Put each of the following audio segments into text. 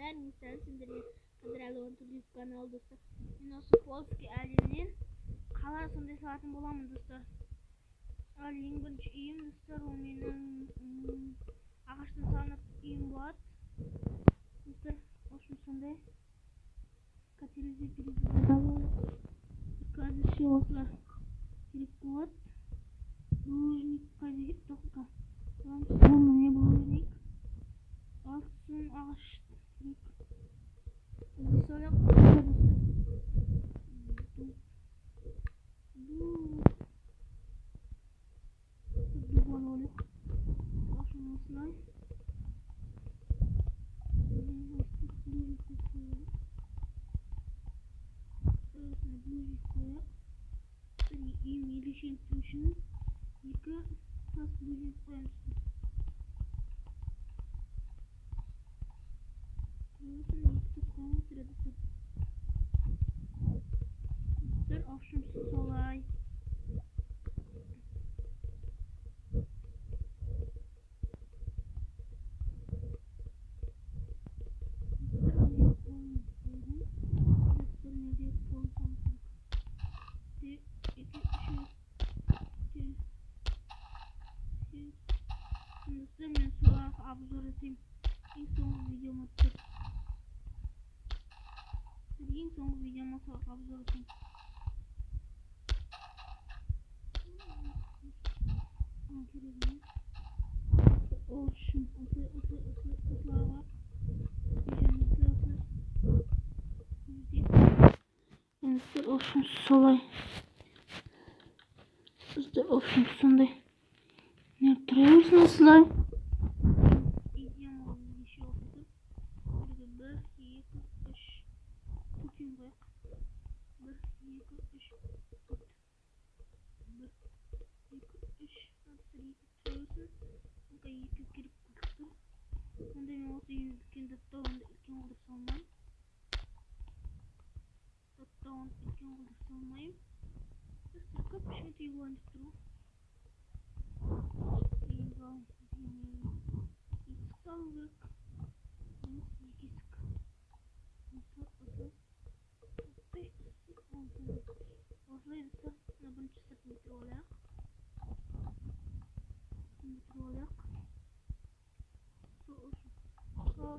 Бәріңізді сендерге қыдырәлі YouTube каналы достар. Мен осы Польский әлемнен қалай сондай салатын боламын достар. Ал ең бірінші үйім достар, ол менің ағаштан салынып үйім болады. Достар, осым сондай кателеде перезагрузка. Қазірше осылар керек болады. Булыжник қайда кетті оққа. Бұл міне булыжник. Алтын ағаш керек. Здесь оля достар. Дубан оля. Ашын осылай. Им решен үшін екі тас булыжник қоямыз. Dostlar, akşam solay. Dostlar, men solar obzor eteyim. En son videoma tık. En son videoma solar obzor eteyim. Olsun, otlar var. Dostlar, olsun solay. Dostlar, olsun sonday. Ne duruyorsunuz solay?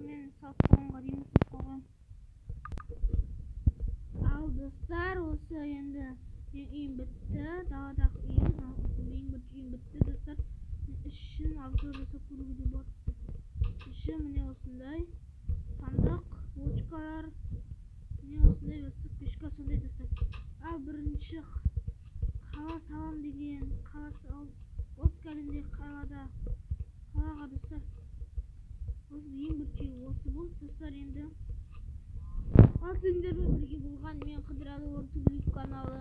Men satqonga дейін қойған. Ал достар, осы енді үйім бітті. Даладағы үйім, ең бірінші үйім бітті достар. Ішін обзор жасап көруге болады. Іші міне осындай сандық, полочкалар, міне осындай достар, пешка сондай достар. Ал бірінші қала салам деген Польский әлемдегі қалаға достар. Осы ең бірінші осы бұл достар. Енді ал сендермен бірге болған мен Қыдырәлі YouTube каналы.